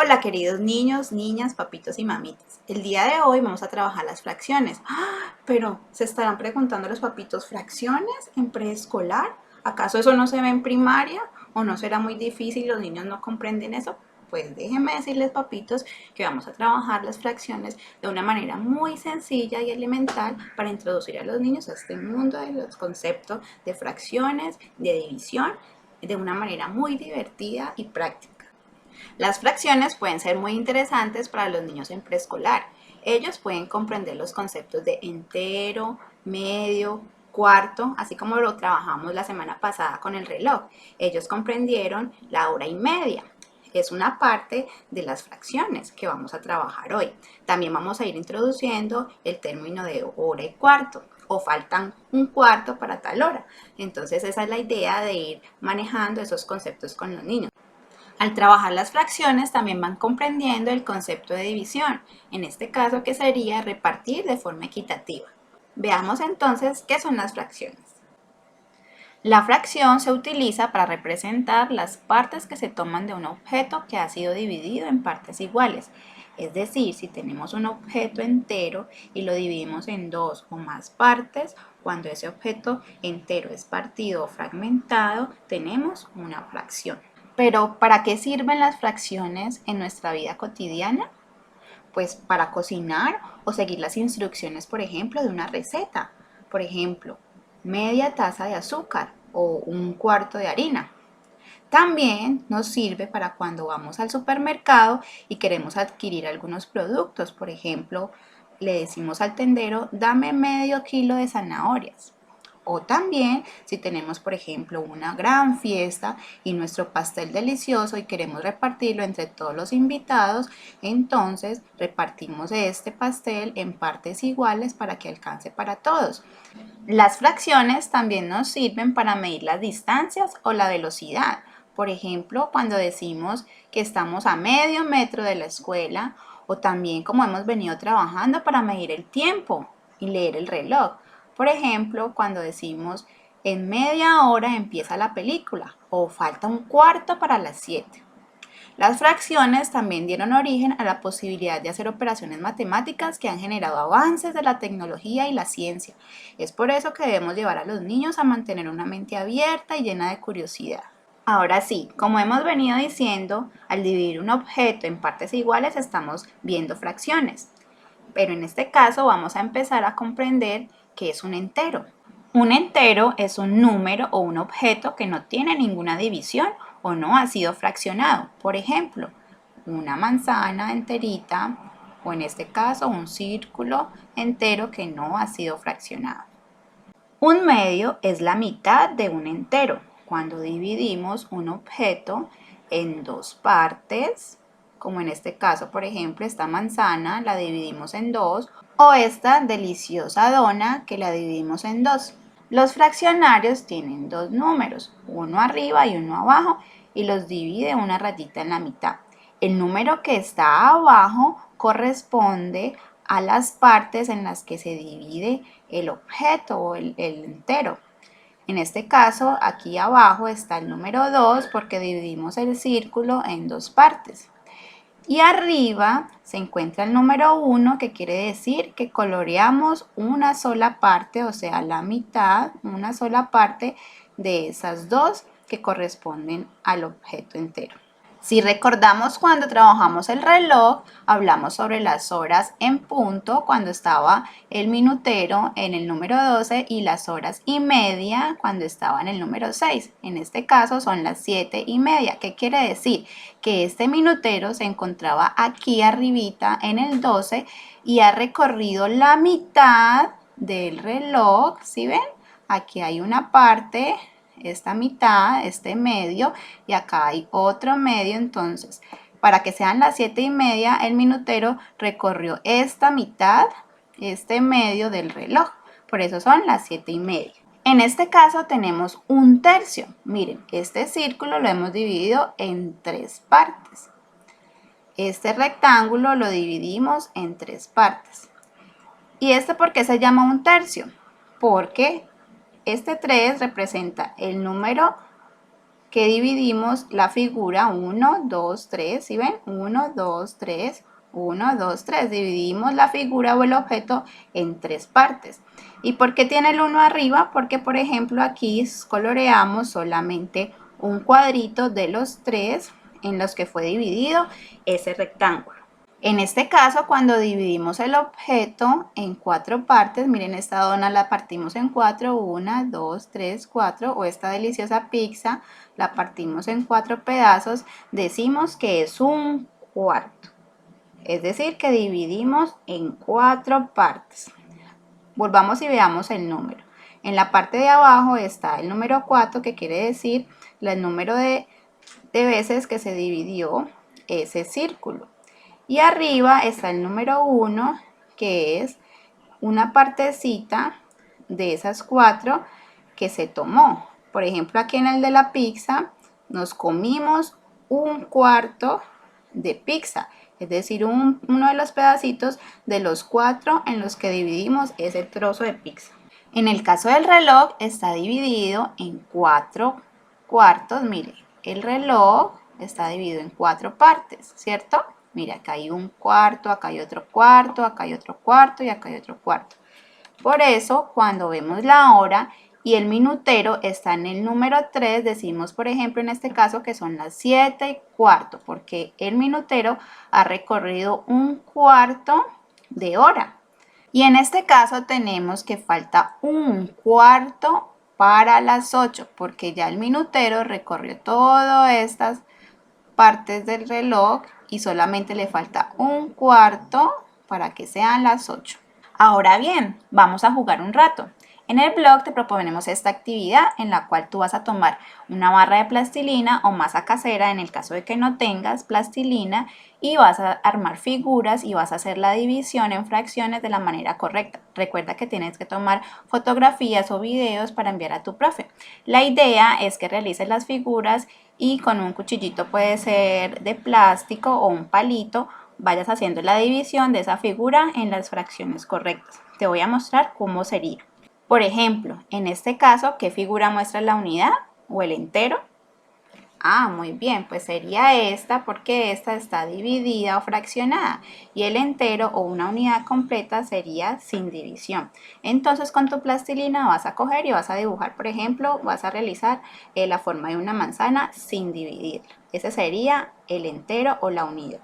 Hola queridos niños, niñas, papitos y mamitas. El día de hoy vamos a trabajar las fracciones. Pero se estarán preguntando los papitos, ¿fracciones en preescolar? ¿Acaso eso no se ve en primaria? ¿O no será muy difícil y los niños no comprenden eso? Pues déjenme decirles, papitos, que vamos a trabajar las fracciones de una manera muy sencilla y elemental para introducir a los niños a este mundo de los conceptos de fracciones, de división, de una manera muy divertida y práctica. Las fracciones pueden ser muy interesantes para los niños en preescolar. Ellos pueden comprender los conceptos de entero, medio, cuarto, así como lo trabajamos la semana pasada con el reloj. Ellos comprendieron la hora y media. Es una parte de las fracciones que vamos a trabajar hoy. También vamos a ir introduciendo el término de hora y cuarto, o faltan un cuarto para tal hora. Entonces esa es la idea de ir manejando esos conceptos con los niños. Al trabajar las fracciones también van comprendiendo el concepto de división, en este caso que sería repartir de forma equitativa. Veamos entonces qué son las fracciones. La fracción se utiliza para representar las partes que se toman de un objeto que ha sido dividido en partes iguales. Es decir, si tenemos un objeto entero y lo dividimos en dos o más partes, cuando ese objeto entero es partido o fragmentado, tenemos una fracción. Pero, ¿para qué sirven las fracciones en nuestra vida cotidiana? Pues para cocinar o seguir las instrucciones, por ejemplo, de una receta. Por ejemplo, media taza de azúcar o un cuarto de harina. También nos sirve para cuando vamos al supermercado y queremos adquirir algunos productos. Por ejemplo, le decimos al tendero, dame medio kilo de zanahorias. O también si tenemos, por ejemplo, una gran fiesta y nuestro pastel delicioso y queremos repartirlo entre todos los invitados, entonces repartimos este pastel en partes iguales para que alcance para todos. Las fracciones también nos sirven para medir las distancias o la velocidad. Por ejemplo, cuando decimos que estamos a medio metro de la escuela, o también como hemos venido trabajando para medir el tiempo y leer el reloj. Por ejemplo, cuando decimos en media hora empieza la película o falta un cuarto para las 7. Las fracciones también dieron origen a la posibilidad de hacer operaciones matemáticas que han generado avances de la tecnología y la ciencia. Es por eso que debemos llevar a los niños a mantener una mente abierta y llena de curiosidad. Ahora sí, como hemos venido diciendo, al dividir un objeto en partes iguales estamos viendo fracciones. Pero en este caso vamos a empezar a comprender qué es un entero. Un entero es un número o un objeto que no tiene ninguna división o no ha sido fraccionado. Por ejemplo, una manzana enterita o en este caso un círculo entero que no ha sido fraccionado. Un medio es la mitad de un entero. Cuando dividimos un objeto en dos partes, como en este caso, por ejemplo, esta manzana la dividimos en dos, o esta deliciosa dona que la dividimos en dos. Los fraccionarios tienen dos números, uno arriba y uno abajo, y los divide una rayita en la mitad. El número que está abajo corresponde a las partes en las que se divide el objeto o el entero. En este caso, aquí abajo está el número 2 porque dividimos el círculo en dos partes. Y arriba se encuentra el número 1, que quiere decir que coloreamos una sola parte, o sea, la mitad, una sola parte de esas dos que corresponden al objeto entero. Si recordamos cuando trabajamos el reloj, hablamos sobre las horas en punto cuando estaba el minutero en el número 12 y las horas y media cuando estaba en el número 6. En este caso son las 7:30. ¿Qué quiere decir? Que este minutero se encontraba aquí arribita en el 12 y ha recorrido la mitad del reloj. ¿Sí ven? Aquí hay una parte, esta mitad, este medio, y acá hay otro medio. Entonces, para que sean las 7:30, el minutero recorrió esta mitad, este medio del reloj. Por eso son las 7:30. En este caso tenemos un tercio. Miren, este círculo lo hemos dividido en tres partes. Este rectángulo lo dividimos en tres partes. ¿Y este por qué se llama un tercio? Porque este 3 representa el número que dividimos la figura 1, 2, 3, ¿sí ven? 1, 2, 3, 1, 2, 3. Dividimos la figura o el objeto en 3 partes. ¿Y por qué tiene el 1 arriba? Porque, por ejemplo, aquí coloreamos solamente un cuadrito de los 3 en los que fue dividido ese rectángulo. En este caso, cuando dividimos el objeto en 4 partes, miren, esta dona la partimos en 4, 1, 2, 3, 4, o esta deliciosa pizza la partimos en 4 pedazos, decimos que es un cuarto. Es decir, que dividimos en 4 partes. Volvamos y veamos el número. En la parte de abajo está el número 4, que quiere decir el número de veces que se dividió ese círculo. Y arriba está el número 1, que es una partecita de esas 4 que se tomó. Por ejemplo, aquí en el de la pizza nos comimos un cuarto de pizza, es decir, uno de los pedacitos de los 4 en los que dividimos ese trozo de pizza. En el caso del reloj está dividido en 4 cuartos. Mire, el reloj está dividido en 4 partes, ¿cierto? Mira, acá hay un cuarto, acá hay otro cuarto, acá hay otro cuarto y acá hay otro cuarto. Por eso, cuando vemos la hora y el minutero está en el número 3, decimos, por ejemplo, en este caso que son las 7:15, porque el minutero ha recorrido un cuarto de hora. Y en este caso tenemos que falta un cuarto para las 8, porque ya el minutero recorrió todas estas partes del reloj y solamente le falta un cuarto para que sean las 8. Ahora bien, vamos a jugar un rato. En el blog te proponemos esta actividad en la cual tú vas a tomar una barra de plastilina o masa casera en el caso de que no tengas plastilina y vas a armar figuras y vas a hacer la división en fracciones de la manera correcta. Recuerda que tienes que tomar fotografías o videos para enviar a tu profe. La idea es que realices las figuras y con un cuchillito, puede ser de plástico o un palito, vayas haciendo la división de esa figura en las fracciones correctas. Te voy a mostrar cómo sería. Por ejemplo, en este caso, ¿qué figura muestra la unidad o el entero? Ah, muy bien, pues sería esta porque esta está dividida o fraccionada y el entero o una unidad completa sería sin división. Entonces con tu plastilina vas a coger y vas a dibujar, por ejemplo, vas a realizar la forma de una manzana sin dividir. Ese sería el entero o la unidad.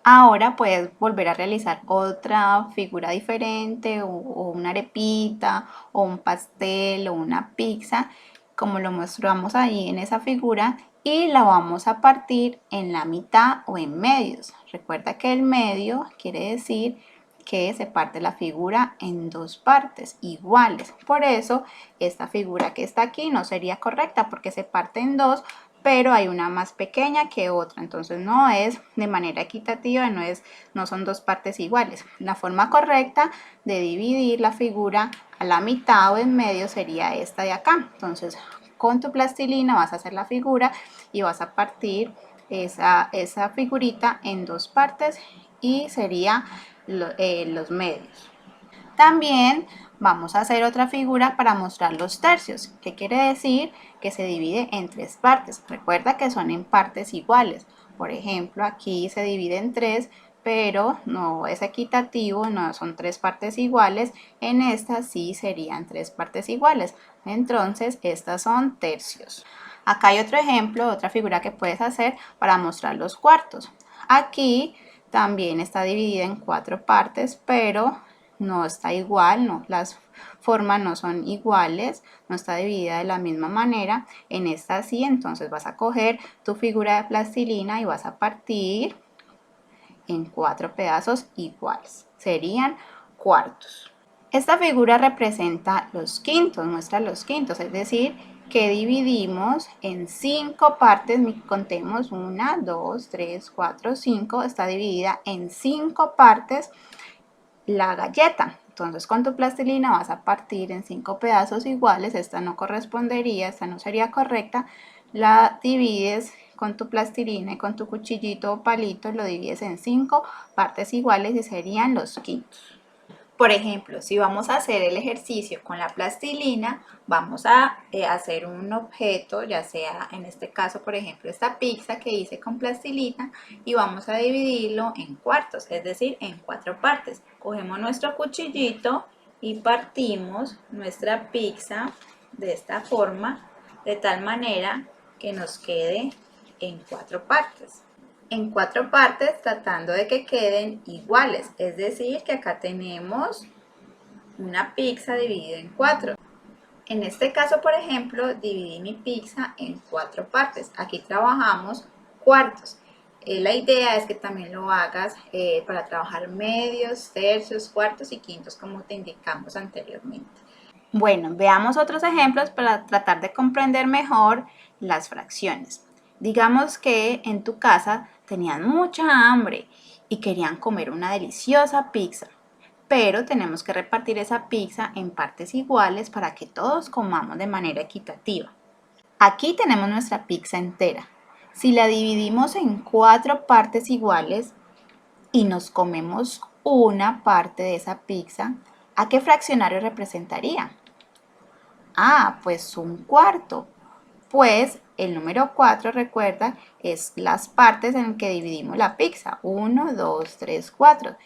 Ahora puedes volver a realizar otra figura diferente o una arepita o un pastel o una pizza como lo mostramos ahí en esa figura y la vamos a partir en la mitad o en medios. Recuerda que el medio quiere decir que se parte la figura en 2 partes iguales. Por eso esta figura que está aquí no sería correcta porque se parte en 2, pero hay una más pequeña que otra, entonces no es de manera equitativa, no son 2 partes iguales. La forma correcta de dividir la figura a la mitad o en medio sería esta de acá. Entonces con tu plastilina vas a hacer la figura y vas a partir esa figurita en 2 partes y sería los medios. También vamos a hacer otra figura para mostrar los tercios, que quiere decir que se divide en 3 partes. Recuerda que son en partes iguales. Por ejemplo, aquí se divide en 3, pero no es equitativo, no son 3 partes iguales. En esta sí serían 3 partes iguales. Entonces, estas son tercios. Acá hay otro ejemplo, otra figura que puedes hacer para mostrar los cuartos. Aquí también está dividida en 4 partes, pero no está igual, no, las formas no son iguales, no está dividida de la misma manera. En esta sí, entonces vas a coger tu figura de plastilina y vas a partir en 4 pedazos iguales. Serían cuartos. Esta figura representa los quintos, muestra los quintos, es decir, que dividimos en 5 partes, contemos 1, 2, 3, 4, 5, está dividida en 5 partes la galleta. Entonces con tu plastilina vas a partir en 5 pedazos iguales, esta no correspondería, esta no sería correcta, la divides con tu plastilina y con tu cuchillito o palito lo divides en 5 partes iguales y serían los quintos. Por ejemplo, si vamos a hacer el ejercicio con la plastilina, vamos a hacer un objeto, ya sea en este caso, por ejemplo, esta pizza que hice con plastilina, y vamos a dividirlo en cuartos, es decir, en 4 partes. Cogemos nuestro cuchillito y partimos nuestra pizza de esta forma, de tal manera que nos quede en 4 partes. En 4 partes, tratando de que queden iguales, es decir, que acá tenemos una pizza dividida en 4. En este caso, por ejemplo, dividí mi pizza en 4 partes. Aquí trabajamos cuartos. La idea es que también lo hagas para trabajar medios, tercios, cuartos y quintos, como te indicamos anteriormente. Bueno, veamos otros ejemplos para tratar de comprender mejor las fracciones. Digamos que en tu casa tenían mucha hambre y querían comer una deliciosa pizza, pero tenemos que repartir esa pizza en partes iguales para que todos comamos de manera equitativa. Aquí tenemos nuestra pizza entera. Si la dividimos en 4 partes iguales y nos comemos una parte de esa pizza, ¿a qué fraccionario representaría? Ah, pues un cuarto. Pues el número 4, recuerda, es las partes en que dividimos la pizza. 1, 2, 3, 4.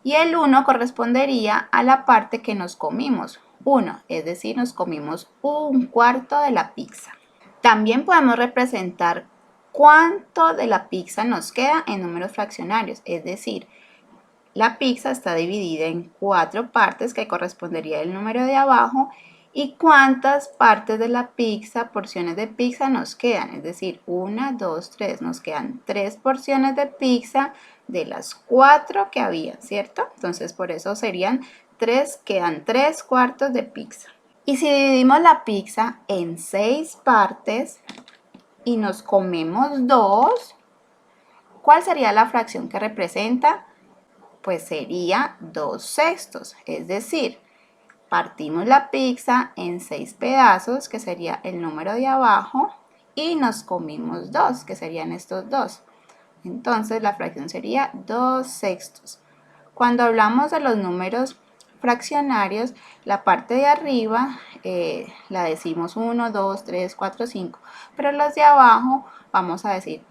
Y el 1 correspondería a la parte que nos comimos. 1, es decir, nos comimos un cuarto de la pizza. También podemos representar cuánto de la pizza nos queda en números fraccionarios. Es decir, la pizza está dividida en 4 partes que correspondería al número de abajo. ¿Y cuántas partes de la pizza, porciones de pizza nos quedan? Es decir, 1, 2, 3. Nos quedan 3 porciones de pizza de las 4 que había, ¿cierto? Entonces, por eso serían 3, quedan 3 cuartos de pizza. Y si dividimos la pizza en 6 partes y nos comemos 2, ¿cuál sería la fracción que representa? Pues sería 2 sextos, es decir, partimos la pizza en 6 pedazos, que sería el número de abajo, y nos comimos 2, que serían estos 2. Entonces la fracción sería 2 sextos. Cuando hablamos de los números fraccionarios, la parte de arriba la decimos 1, 2, 3, 4, 5, pero los de abajo vamos a decir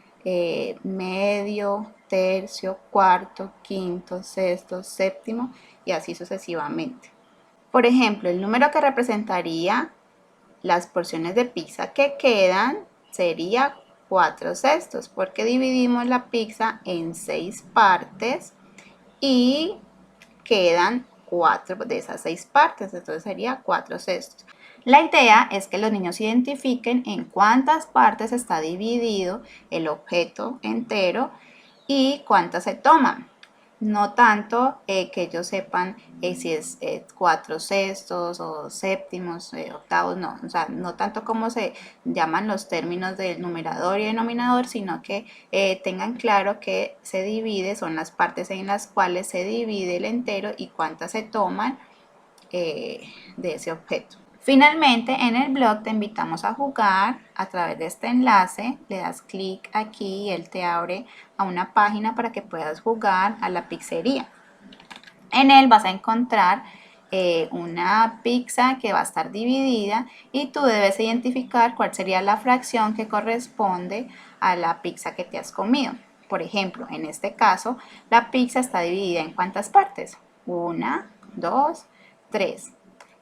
medio, tercio, cuarto, quinto, sexto, séptimo y así sucesivamente. Por ejemplo, el número que representaría las porciones de pizza que quedan sería 4 sextos, porque dividimos la pizza en 6 partes y quedan 4 de esas 6 partes, entonces sería 4 sextos. La idea es que los niños identifiquen en cuántas partes está dividido el objeto entero y cuántas se toman. No tanto que ellos sepan si es 4 sextos o séptimos, octavos, no. O sea, no tanto como se llaman los términos del numerador y denominador, sino que tengan claro que se divide, son las partes en las cuales se divide el entero y cuántas se toman de ese objeto. Finalmente, en el blog te invitamos a jugar a través de este enlace. Le das clic aquí y él te abre a una página para que puedas jugar a la pizzería. En él vas a encontrar una pizza que va a estar dividida y tú debes identificar cuál sería la fracción que corresponde a la pizza que te has comido. Por ejemplo, en este caso, la pizza está dividida en ¿cuántas partes? 1, 2, 3.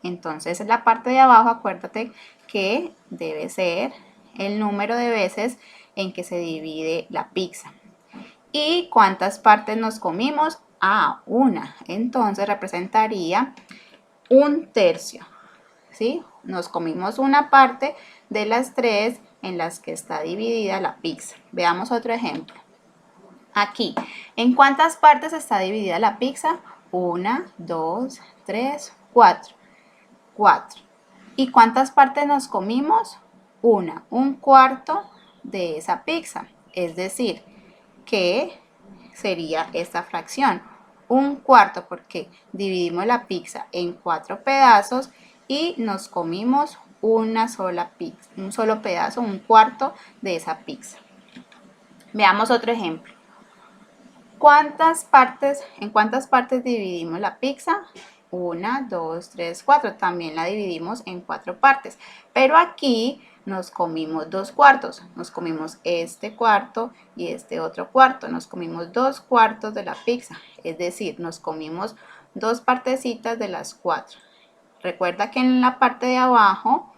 Entonces, la parte de abajo, acuérdate que debe ser el número de veces en que se divide la pizza. ¿Y cuántas partes nos comimos? Ah, una. Entonces representaría un tercio. ¿Sí? Nos comimos una parte de las 3 en las que está dividida la pizza. Veamos otro ejemplo. Aquí, ¿en cuántas partes está dividida la pizza? 1, 2, 3, 4. 4. ¿Y cuántas partes nos comimos? Una, un cuarto de esa pizza. Es decir, que sería esta fracción. Un cuarto porque dividimos la pizza en 4 pedazos y nos comimos una sola pizza, un solo pedazo, un cuarto de esa pizza. Veamos otro ejemplo. ¿En cuántas partes dividimos la pizza? 1, 2, 3, 4. También la dividimos en 4 partes. Pero aquí nos comimos 2 cuartos. Nos comimos este cuarto y este otro cuarto. Nos comimos 2 cuartos de la pizza. Es decir, nos comimos 2 partecitas de las 4. Recuerda que en la parte de abajo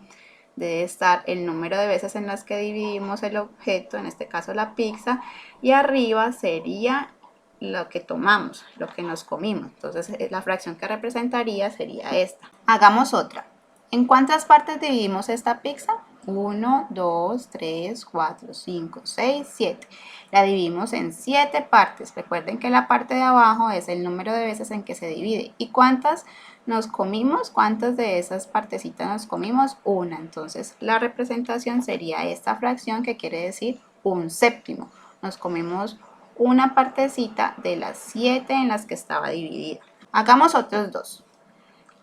debe estar el número de veces en las que dividimos el objeto, en este caso la pizza, y arriba sería lo que tomamos, lo que nos comimos. Entonces la fracción que representaría sería esta. Hagamos otra. ¿En cuántas partes dividimos esta pizza? 1, 2, 3, 4, 5, 6, 7. La dividimos en 7 partes. Recuerden que la parte de abajo es el número de veces en que se divide. ¿Y cuántas nos comimos? ¿Cuántas de esas partecitas nos comimos? Una. Entonces la representación sería esta fracción, que quiere decir un séptimo. Nos comimos una partecita de las 7 en las que estaba dividida. Hagamos otros dos.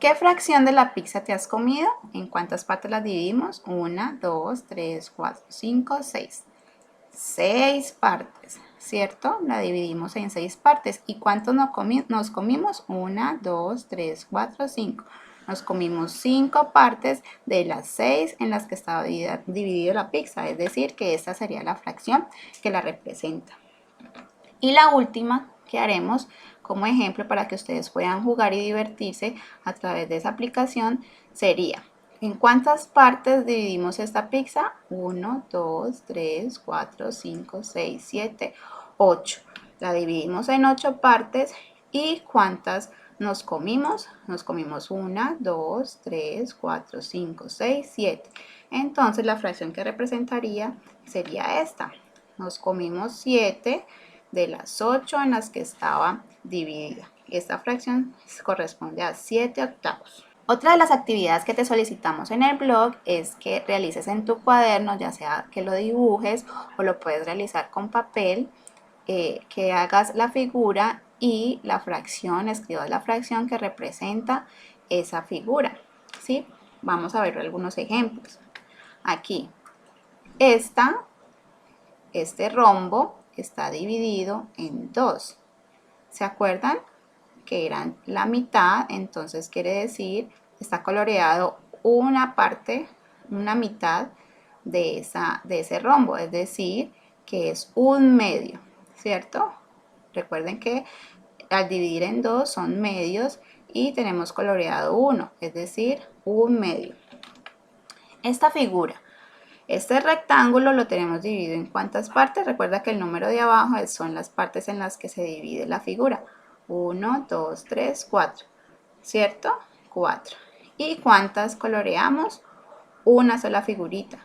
¿Qué fracción de la pizza te has comido? ¿En cuántas partes la dividimos? 1, 2, 3, 4, 5, 6. 6 partes, ¿cierto? La dividimos en 6 partes. ¿Y cuántos nos comimos? 1, 2, 3, 4, 5. Nos comimos 5 partes de las 6 en las que estaba dividida la pizza. Es decir, que esta sería la fracción que la representa. Y la última que haremos como ejemplo para que ustedes puedan jugar y divertirse a través de esa aplicación sería: ¿en cuántas partes dividimos esta pizza? 1, 2, 3, 4, 5, 6, 7, 8. La dividimos en 8 partes. ¿Y cuántas nos comimos? Nos comimos 1, 2, 3, 4, 5, 6, 7. Entonces la fracción que representaría sería esta. Nos comimos 7 de las 8 en las que estaba dividida. Esta fracción corresponde a 7 octavos. Otra de las actividades que te solicitamos en el blog es que realices en tu cuaderno, ya sea que lo dibujes o lo puedes realizar con papel, que hagas la figura y la fracción, escribas la fracción que representa esa figura, ¿sí? Vamos a ver algunos ejemplos. Aquí, este rombo está dividido en 2. ¿Se acuerdan? Que eran la mitad, entonces quiere decir, está coloreado una parte, una mitad de ese rombo, es decir, que es un medio, ¿cierto? Recuerden que al dividir en 2 son medios y tenemos coloreado 1, es decir, un medio. Esta figura, este rectángulo lo tenemos dividido en ¿cuántas partes? Recuerda que el número de abajo son las partes en las que se divide la figura. 1, 2, 3, 4. ¿Cierto? 4. ¿Y cuántas coloreamos? Una sola figurita.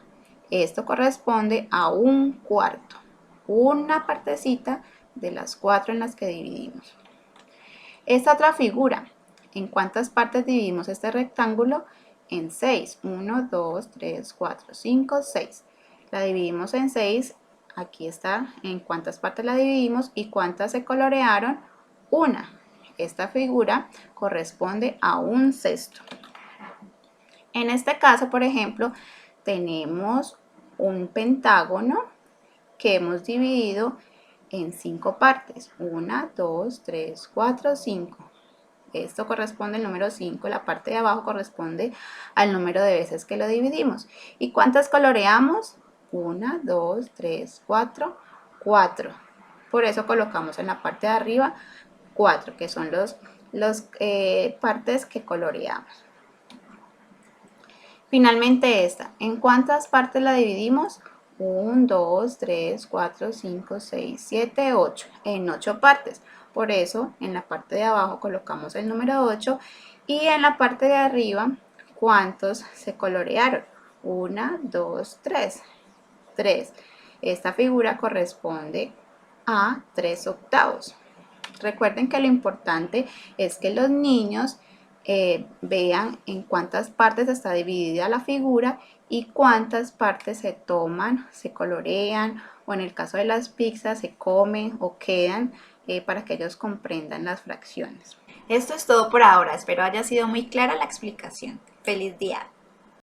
Esto corresponde a un cuarto. Una partecita de las 4 en las que dividimos. Esta otra figura, ¿en cuántas partes dividimos este rectángulo? En 6. 1, 2, 3, 4, 5, 6. La dividimos en 6. Aquí está en cuántas partes la dividimos y cuántas se colorearon. Una. Esta figura corresponde a un sexto. En este caso, por ejemplo, tenemos un pentágono que hemos dividido en 5 partes. 1, 2, 3, 4, 5. Esto corresponde al número 5, la parte de abajo corresponde al número de veces que lo dividimos. ¿Y cuántas coloreamos? 1, 2, 3, 4, 4. Por eso colocamos en la parte de arriba 4, que son las partes que coloreamos. Finalmente esta, ¿en cuántas partes la dividimos? 1, 2, 3, 4, 5, 6, 7, 8. En 8 partes. Por eso en la parte de abajo colocamos el número 8 y en la parte de arriba, ¿cuántos se colorearon? 1, 2, 3. 3. Esta figura corresponde a 3 octavos. Recuerden que lo importante es que los niños vean en cuántas partes está dividida la figura y cuántas partes se toman, se colorean o en el caso de las pizzas se comen o quedan, para que ellos comprendan las fracciones. Esto es todo por ahora, espero haya sido muy clara la explicación. ¡Feliz día!